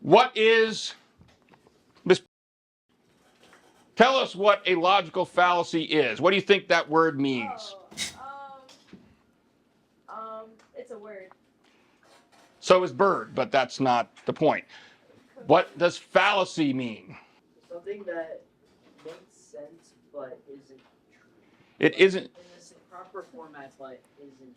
What is, tell us what a logical fallacy is. What do you think that word means? It's a word. So is bird, but that's not the point. What does fallacy mean? Something that makes sense but isn't true. It isn't. In this proper format, but isn't.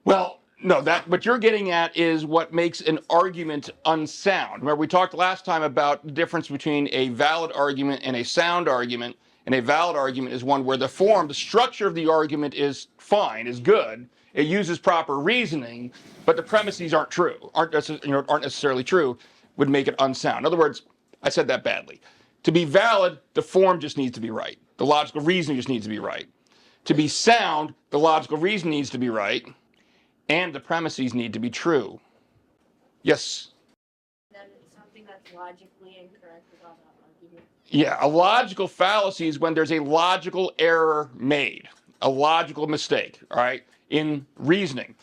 Well, no, what you're getting at is what makes an argument unsound. Remember, we talked last time about the difference between a valid argument and a sound argument. And a valid argument is one where the form, the structure of the argument is fine, is good. It uses proper reasoning, but the premises aren't true, aren't necessarily true, would make it unsound. In other words, I said that badly. To be valid, the form just needs to be right. The logical reasoning just needs to be right. To be sound, the logical reason needs to be right, and the premises need to be true. Yes? Then it's something that's logically incorrect about that argument. Yeah, a logical fallacy is when there's a logical error made, a logical mistake, all right, in reasoning.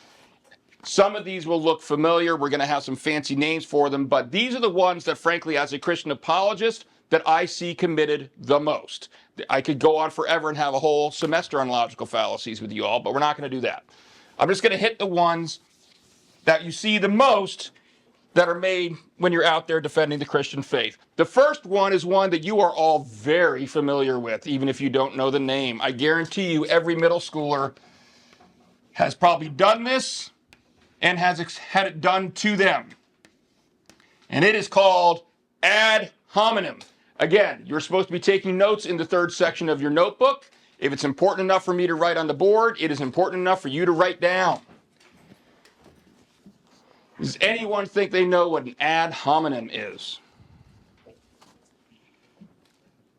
Some of these will look familiar. We're going to have some fancy names for them, but these are the ones that, frankly, as a Christian apologist, that I see committed the most. I could go on forever and have a whole semester on logical fallacies with you all, but we're not going to do that. I'm just going to hit the ones that you see the most that are made when you're out there defending the Christian faith. The first one is one that you are all very familiar with, even if you don't know the name. I guarantee you every middle schooler has probably done this and has had it done to them. And it is called ad hominem. Again, you're supposed to be taking notes in the third section of your notebook. If it's important enough for me to write on the board, it is important enough for you to write down. Does anyone think they know what an ad hominem is?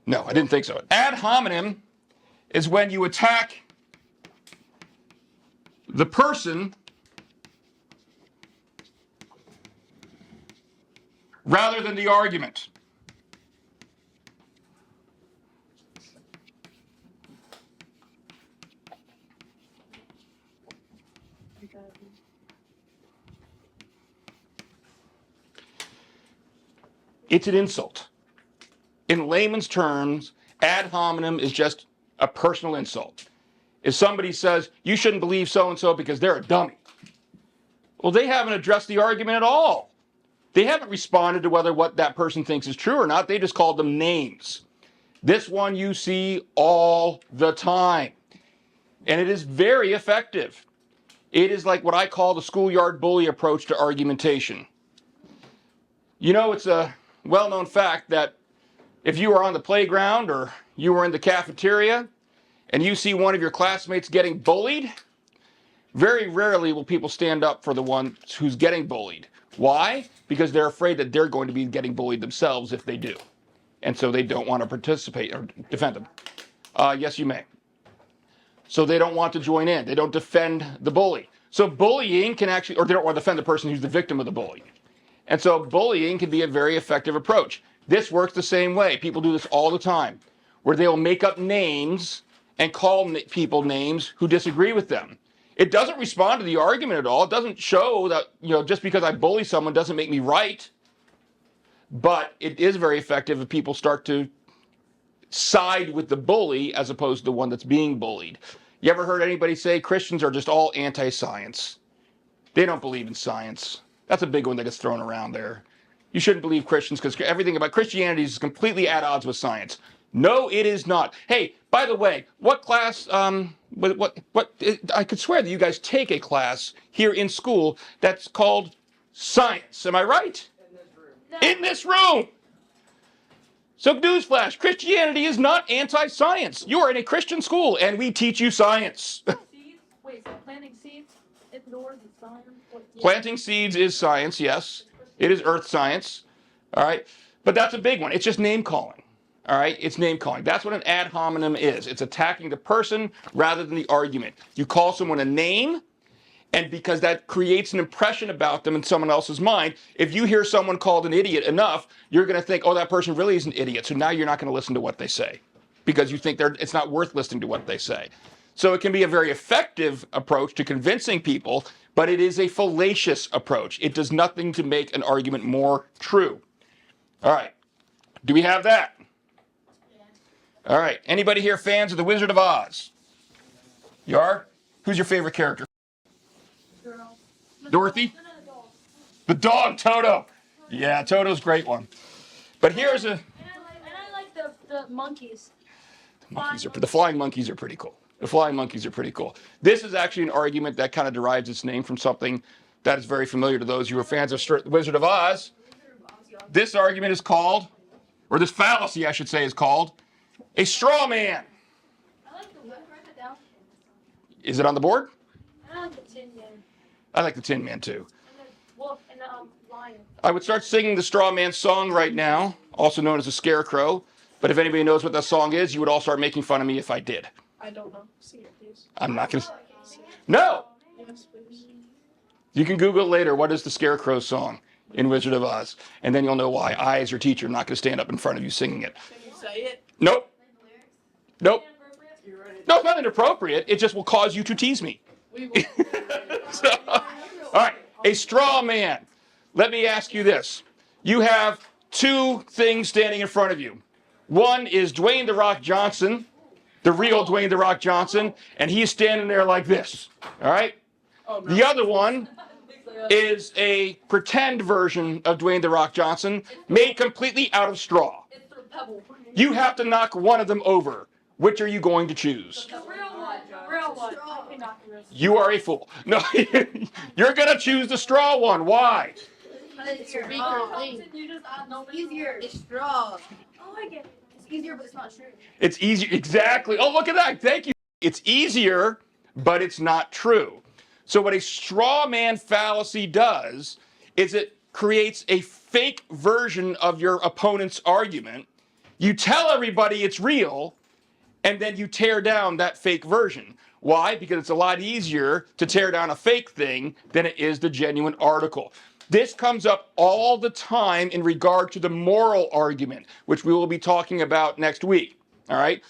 No, I didn't think so. Ad hominem is when you attack the person rather than the argument. It's an insult. In layman's terms, ad hominem is just a personal insult. If somebody says, you shouldn't believe so-and-so because they're a dummy, well, they haven't addressed the argument at all. They haven't responded to whether what that person thinks is true or not. They just called them names. This one you see all the time. And it is very effective. It is like what I call the schoolyard bully approach to argumentation. You know, it's a well-known fact that if you are on the playground or you were in the cafeteria and you see one of your classmates getting bullied, very rarely will people stand up for the one who's getting bullied. Why? Because they're afraid that they're going to be getting bullied themselves if they do. And so they don't want to participate or defend them. Yes, you may. So they don't want to join in. They don't defend the bully. So bullying can actually, or they don't want to defend the person who's the victim of the bully. And so bullying can be a very effective approach. This works the same way. People do this all the time, where they'll make up names and call people names who disagree with them. It doesn't respond to the argument at all. It doesn't show that, just because I bully someone doesn't make me right. But it is very effective if people start to side with the bully as opposed to the one that's being bullied. You ever heard anybody say Christians are just all anti-science? They don't believe in science. That's a big one that gets thrown around there. You shouldn't believe Christians because everything about Christianity is completely at odds with science. No, it is not. Hey, by the way, what class, I could swear that you guys take a class here in school that's called science. Am I right? In this room. No. In this room. So newsflash, Christianity is not anti-science. You are in a Christian school and we teach you science. Seeds? Wait, so planting seeds indoors is science? Planting seeds is science, yes. It is earth science. All right. But that's a big one. It's just name calling. All right. It's name calling. That's what an ad hominem is. It's attacking the person rather than the argument. You call someone a name, and because that creates an impression about them in someone else's mind, if you hear someone called an idiot enough, you're going to think, oh, that person really is an idiot. So now you're not going to listen to what they say because you think it's not worth listening to what they say. So it can be a very effective approach to convincing people, but it is a fallacious approach. It does nothing to make an argument more true. All right. Do we have that? All right. Anybody here fans of The Wizard of Oz? You are? Who's your favorite character? Girl. Dorothy? The dog, Toto. Yeah, Toto's a great one. But here's a... And I like the monkeys. The flying monkeys are pretty cool. The flying monkeys are pretty cool. This is actually an argument that kind of derives its name from something that is very familiar to those who are fans of The Wizard of Oz. This argument is called, or this fallacy, I should say, is called a straw man. I like the write that down. Is it on the board? I like the Tin Man. I like the Tin Man too. And the wolf and the lion. I would start singing the straw man song right now, also known as the scarecrow. But if anybody knows what that song is, you would all start making fun of me if I did. I don't know. Sing it, please. I'm not going to. No! Yes, please. You can Google it later. What is the scarecrow song in Wizard of Oz? And then you'll know why. I, as your teacher, am not going to stand up in front of you singing it. Can you say it? Nope. Nope. You're right. No, it's not inappropriate. It just will cause you to tease me. We will. So, all right. A straw man. Let me ask you this. You have two things standing in front of you. One is Dwayne "The Rock" Johnson, the real Dwayne "The Rock" Johnson, and he's standing there like this. All right? Oh, no. The other one is a pretend version of Dwayne "The Rock" Johnson made completely out of straw. It's the pebble. You have to knock one of them over. Which are you going to choose? The real one. The real one. I can knock the rest. You are a fool. No, you're going to choose the straw one. Why? It's a weaker link. You just add no It's easier. It's straw. Oh, I get it. It's easier, but it's not true. It's easier. Exactly. Oh, look at that. Thank you. It's easier, but it's not true. So what a straw man fallacy does is it creates a fake version of your opponent's argument. You tell everybody it's real, and then you tear down that fake version. Why? Because it's a lot easier to tear down a fake thing than it is the genuine article. This comes up all the time in regard to the moral argument, which we will be talking about next week. All right?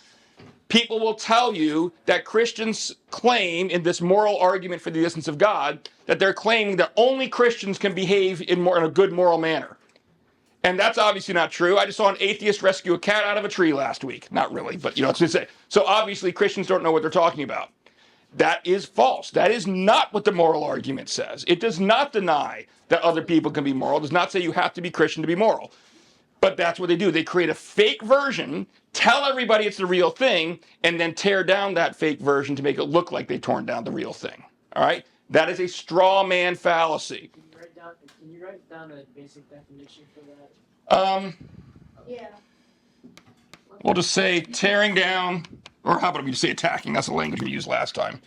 People will tell you that Christians claim in this moral argument for the existence of God that they're claiming that only Christians can behave in a good moral manner. And that's obviously not true. I just saw an atheist rescue a cat out of a tree last week. Not really, but you know what I'm saying. So obviously Christians don't know what they're talking about. That is false. That is not what the moral argument says. It does not deny that other people can be moral. It does not say you have to be Christian to be moral. But that's what they do. They create a fake version, tell everybody it's the real thing, and then tear down that fake version to make it look like they torn down the real thing. All right? That is a straw man fallacy. Can you write down a basic definition for that? Yeah. We'll just say tearing down, or how about we just say attacking? That's the language we used last time.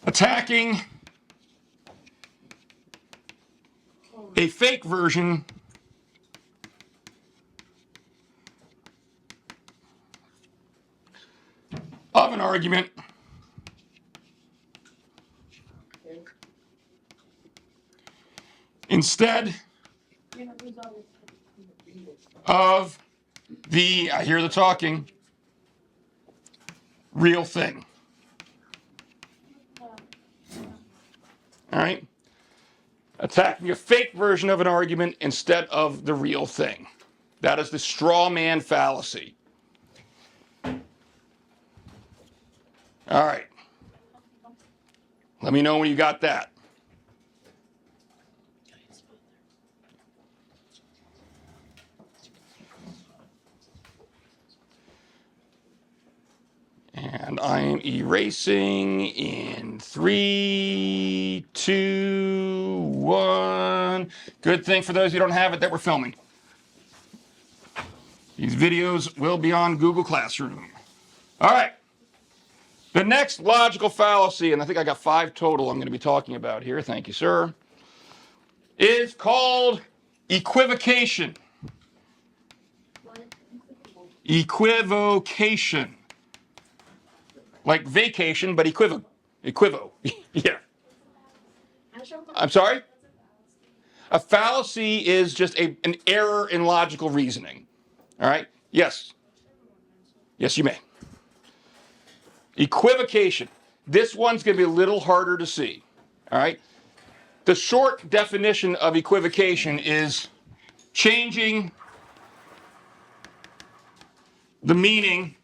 Attacking a fake version of an argument instead of the, I hear the talking, real thing. All right? Attacking a fake version of an argument instead of the real thing. That is the straw man fallacy. All right. Let me know when you got that. And I am erasing in 3, 2, 1. Good thing for those who don't have it that we're filming. These videos will be on Google Classroom. All right. The next logical fallacy, and I think I got 5 total I'm going to be talking about here. Thank you, sir. Is called equivocation. Equivocation. Like vacation, but equivo. Yeah. I'm sorry? A fallacy is just an error in logical reasoning. All right? Yes. Yes, you may. Equivocation. This one's going to be a little harder to see. All right? The short definition of equivocation is changing the meaning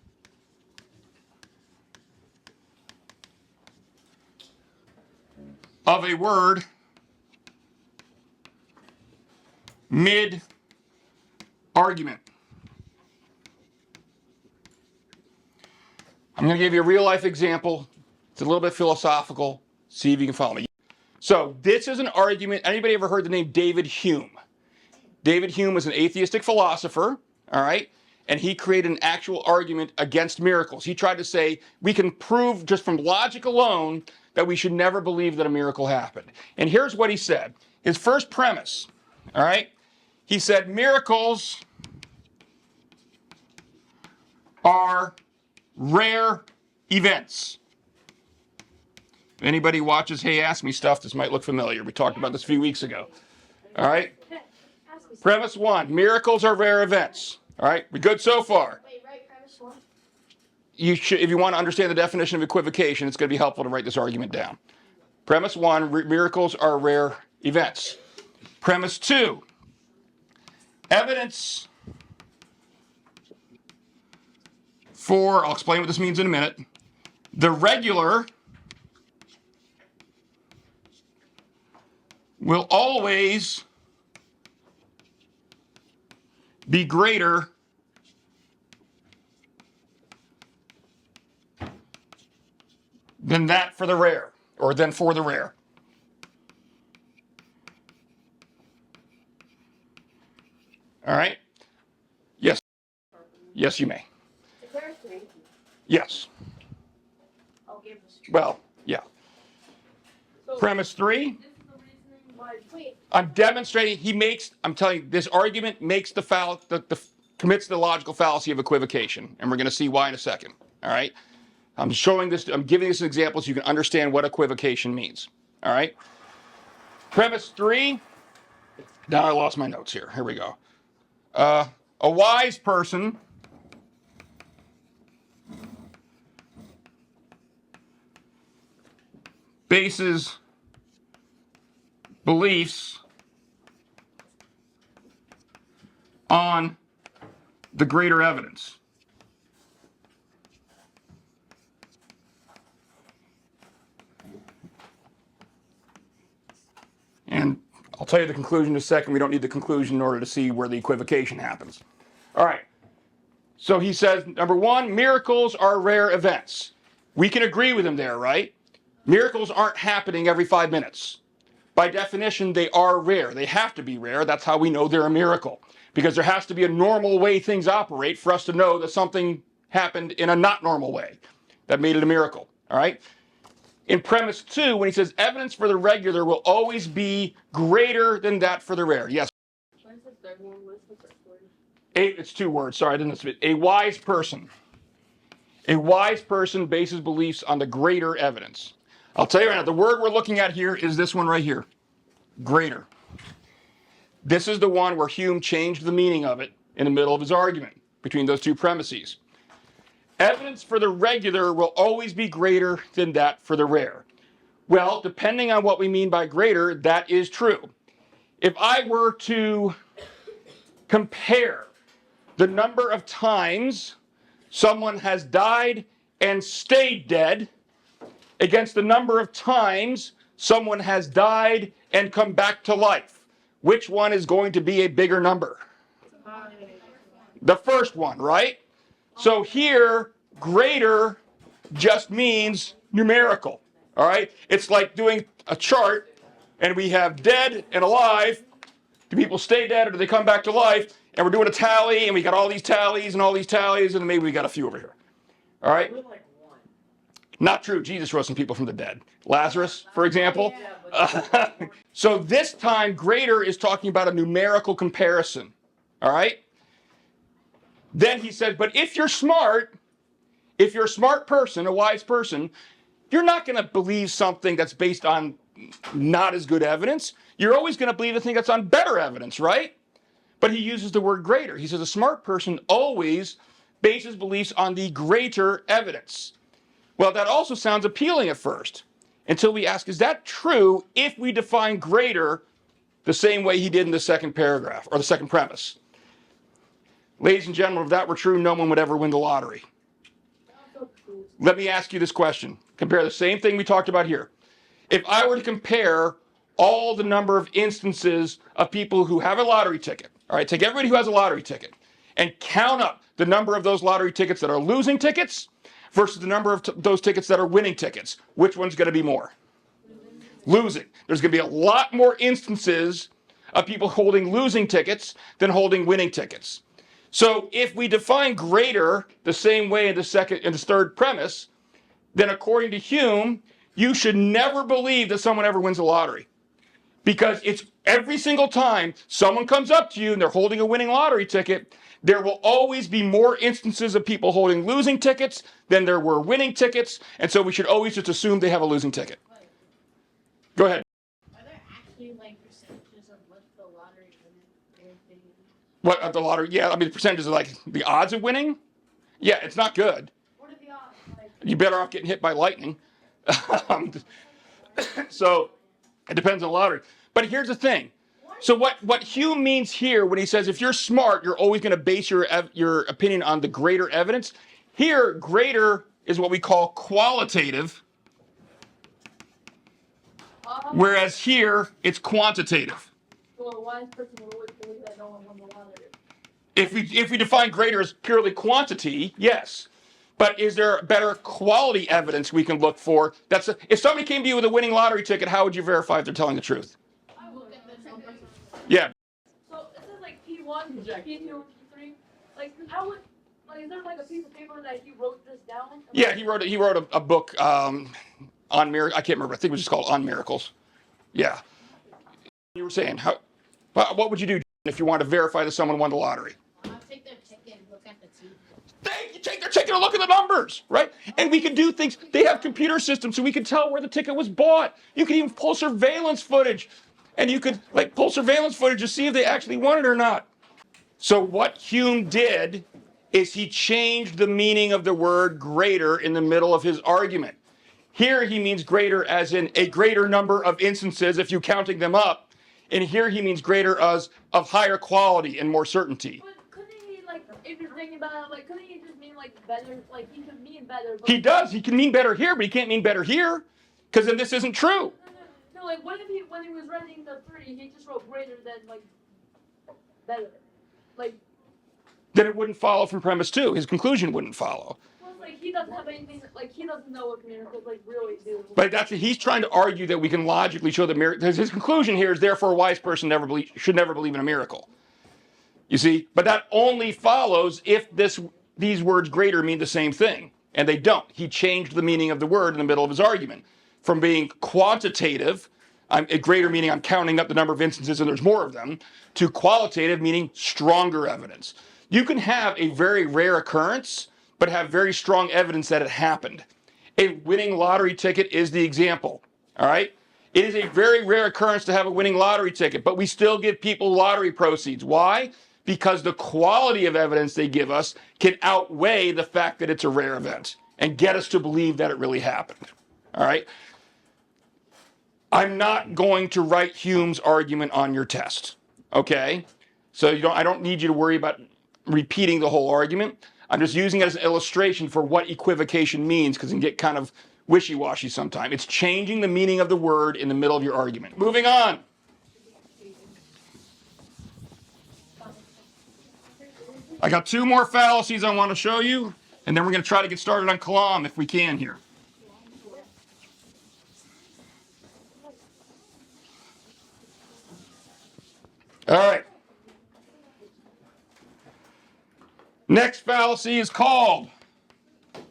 of a word mid-argument. I'm going to give you a real-life example. It's a little bit philosophical. See if you can follow me. So this is an argument. Anybody ever heard the name David Hume? David Hume was an atheistic philosopher, all right? And he created an actual argument against miracles. He tried to say we can prove just from logic alone that we should never believe that a miracle happened. And here's what he said. His first premise, all right? He said miracles are rare events. If anybody watches Hey Ask Me stuff, this might look familiar. We talked about this a few weeks ago. All right? Premise one, miracles are rare events. All right? We good so far? Wait, right, premise one? You should, if you want to understand the definition of equivocation, it's going to be helpful to write this argument down. Premise one, miracles are rare events. Premise two, evidence for, I'll explain what this means in a minute, the regular will always be greater than that for the rare, or than for the rare. All right? Yes. Yes, you may. Is there a three? Yes. I'll give this. Well, yeah. So, Premise three, this is the reasoning why. Wait. I'm demonstrating, I'm telling you, this argument makes commits the logical fallacy of equivocation. And we're going to see why in a second. All right? I'm giving this an example so you can understand what equivocation means. All right? Premise three, now I lost my notes here. Here we go. A wise person bases beliefs on the greater evidence. And I'll tell you the conclusion in a second. We don't need the conclusion in order to see where the equivocation happens. All right. So he says, number one, miracles are rare events. We can agree with him there, right? Miracles aren't happening every 5 minutes. By definition, they are rare. They have to be rare. That's how we know they're a miracle. Because there has to be a normal way things operate for us to know that something happened in a not normal way that made it a miracle. All right? In premise two, when he says evidence for the regular will always be greater than that for the rare. Yes? What is the third one? What's the first word? It's 2 words. Sorry, I didn't spit. A wise person. A wise person bases beliefs on the greater evidence. I'll tell you right now, the word we're looking at here is this one right here. Greater. This is the one where Hume changed the meaning of it in the middle of his argument between those two premises. Evidence for the regular will always be greater than that for the rare. Well, depending on what we mean by greater, that is true. If I were to compare the number of times someone has died and stayed dead against the number of times someone has died and come back to life, which one is going to be a bigger number? The first one, right? So here, greater just means numerical, all right? It's like doing a chart, and we have dead and alive. Do people stay dead or do they come back to life? And we're doing a tally, and we got all these tallies and all these tallies, and maybe we got a few over here, all right? We're like one. Not true. Jesus rose some people from the dead. Lazarus, for example. Yeah, but So this time, greater is talking about a numerical comparison, all right? Then he said, but if you're a smart person, a wise person, you're not going to believe something that's based on not as good evidence. You're always going to believe a thing that's on better evidence, right? But he uses the word greater. He says a smart person always bases beliefs on the greater evidence. Well, that also sounds appealing at first. until we ask, is that true if we define greater the same way he did in the second paragraph or the second premise? Ladies and gentlemen, if that were true, no one would ever win the lottery. Let me ask you this question. Compare the same thing we talked about here. If I were to compare all the number of instances of people who have a lottery ticket, all right, take everybody who has a lottery ticket and count up the number of those lottery tickets that are losing tickets versus the number of those tickets that are winning tickets, which one's going to be more? Losing. There's going to be a lot more instances of people holding losing tickets than holding winning tickets. So if we define greater the same way in the third premise, then according to Hume, you should never believe that someone ever wins the lottery. Because it's every single time someone comes up to you and they're holding a winning lottery ticket, there will always be more instances of people holding losing tickets than there were winning tickets, and so we should always just assume they have a losing ticket. Go ahead. Are there actually like percentages of what the lottery winning? What of the lottery? Yeah, I mean the percentages of like the odds of winning. Yeah, it's not good. What are the odds? Like, You're better off getting hit by lightning. So it depends on the lottery. But here's the thing. So what Hume means here when he says if you're smart, you're always going to base your opinion on the greater evidence. Here, greater is what we call qualitative, whereas here it's quantitative. so a wise person will always believe that no one won the lottery. If we define greater as purely quantity, yes. But is there better quality evidence we can look for? If somebody came to you with a winning lottery ticket, how would you verify if they're telling the truth? I will get the numbers. Yeah. So it says like P1, P2, P3. Like I would. Like, is there like a piece of paper that he wrote this down? Yeah, he wrote a book on miracles. I can't remember. I think it was just called On Miracles. Yeah. You were saying what would you do if you wanted to verify that someone won the lottery? I'll take their ticket and look at the teeth. You take their ticket and look at the numbers, right? And we can do things. They have computer systems, so we can tell where the ticket was bought. You can even pull surveillance footage, and you could pull surveillance footage to see if they actually won it or not. So what Hume did is he changed the meaning of the word greater in the middle of his argument. Here he means greater as in a greater number of instances if you're counting them up. And here he means greater as of higher quality and more certainty. But couldn't he if you're thinking about it, couldn't he just mean better? Like he could mean better. But He does. He can mean better here, but he can't mean better here, because then this isn't true. No, what if when he was writing the 3, he just wrote greater than better, Then it wouldn't follow from premise 2. His conclusion wouldn't follow. Well, he doesn't have anything. He doesn't know what miracles really do. But he's trying to argue that we can logically show that miracles. His conclusion here is therefore a wise person should never believe in a miracle. You see, but that only follows if these words greater mean the same thing, and they don't. He changed the meaning of the word in the middle of his argument from being quantitative, a greater meaning I'm counting up the number of instances and there's more of them, to qualitative meaning stronger evidence. You can have a very rare occurrence, but have very strong evidence that it happened. A winning lottery ticket is the example, all right? It is a very rare occurrence to have a winning lottery ticket, but we still give people lottery proceeds. Why? Because the quality of evidence they give us can outweigh the fact that it's a rare event and get us to believe that it really happened, all right? I'm not going to write Hume's argument on your test, okay? So I don't need you to worry about repeating the whole argument. I'm just using it as an illustration for what equivocation means, because it can get kind of wishy-washy sometimes. It's changing the meaning of the word in the middle of your argument. Moving on. I got 2 more fallacies I want to show you, and then we're going to try to get started on kalam if we can here. All right. Next fallacy is called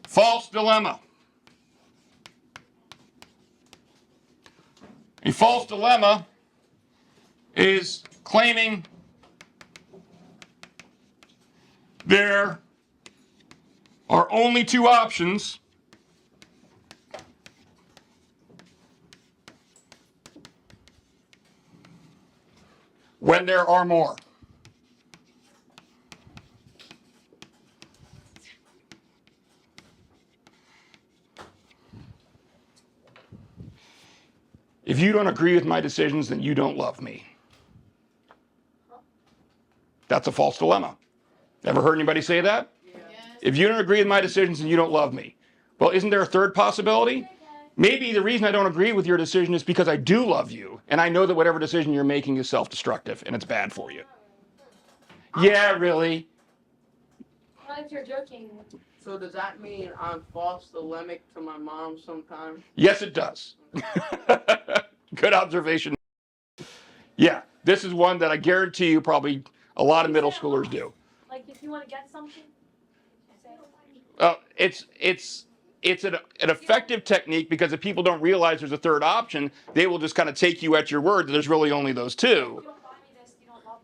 false dilemma. A false dilemma is claiming there are only 2 options when there are more. If you don't agree with my decisions, then you don't love me. That's a false dilemma. Ever heard anybody say that? Yes. If you don't agree with my decisions, then you don't love me. Well, isn't there a third possibility? Maybe the reason I don't agree with your decision is because I do love you, and I know that whatever decision you're making is self-destructive, and it's bad for you. Yeah, really? What if you're joking? So does that mean I'm false dilemic to my mom sometimes? Yes, it does. Good observation. Yeah, this is one that I guarantee you probably a lot of middle schoolers do. Like if you want to get something, say It's an effective technique because if people don't realize there's a third option, they will just kind of take you at your word that there's really only those two. if you don't buy me this, you don't love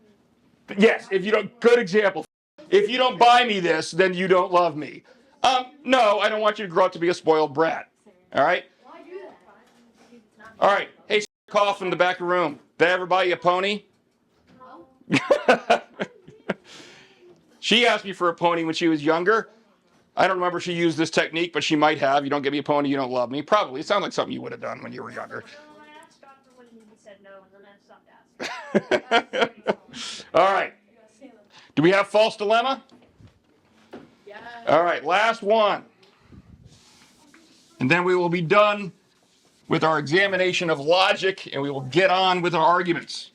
me. Yes, if you don't, good example. If you don't buy me this, then you don't love me. No, I don't want you to grow up to be a spoiled brat. All right? Why do that? All right. Hey, cough in the back of the room. Did I ever buy you a pony? No. She asked me for a pony when she was younger. I don't remember if she used this technique, but she might have. You don't get me a pony, you don't love me. Probably. It sounds like something you would have done when you were younger. No, I asked God for one and he said no, and then I stopped asking. All right. Do we have false dilemma? Yes. All right, last one. And then we will be done with our examination of logic and we will get on with our arguments.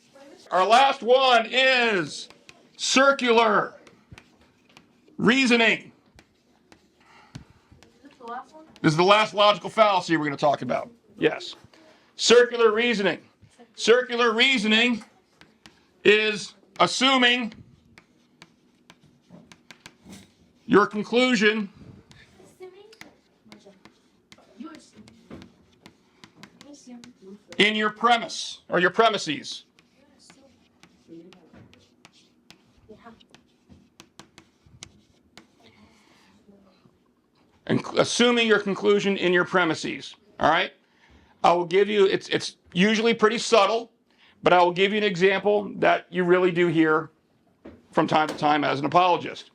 Our last one is circular reasoning. Is this the last one? This is the last logical fallacy we're going to talk about. Yes. Circular reasoning. Circular reasoning is assuming your conclusion in your premise or your premises. And assuming your conclusion in your premises. All right? I will give you, it's usually pretty subtle, but I will give you an example that you really do hear from time to time as an apologist.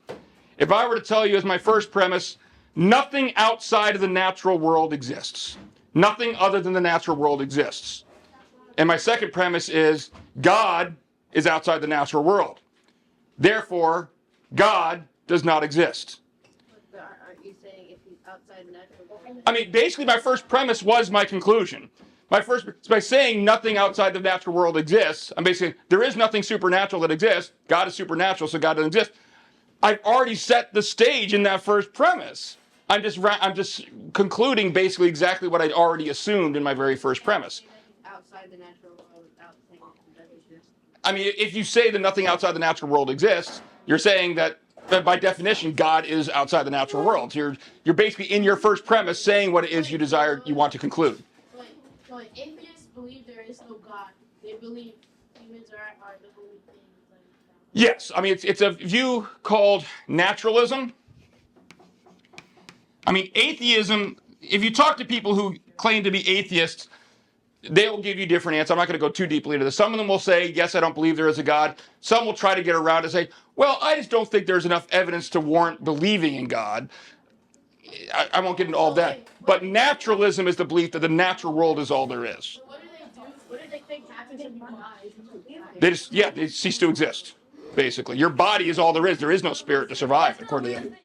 If I were to tell you as my first premise, nothing outside of the natural world exists. Nothing other than the natural world exists. And my second premise is God is outside the natural world. Therefore, God does not exist. But aren't you saying if he's outside the natural world? I mean, basically my first premise was my conclusion. By saying nothing outside the natural world exists, I'm basically saying there is nothing supernatural that exists. God is supernatural, so God doesn't exist. I've already set the stage in that first premise. I'm just concluding basically exactly what I'd already assumed in my very first premise. Outside the natural world without saying it doesn't exist. I mean, if you say that nothing outside the natural world exists, you're saying that by definition, God is outside the natural world. So you're basically in your first premise saying what it is you want to conclude. But atheists believe there is no God. They believe humans are the only things. Yes, I mean, it's a view called naturalism. I mean, atheism, if you talk to people who claim to be atheists, they will give you different answers. I'm not going to go too deeply into this. Some of them will say, yes, I don't believe there is a God. Some will try to get around and say, well, I just don't think there's enough evidence to warrant believing in God. I won't get into all that. But naturalism is the belief that the natural world is all there is. So what do they do? What do they think happens if you die? They cease to exist, basically. Your body is all there is. There is no spirit to survive, according to them.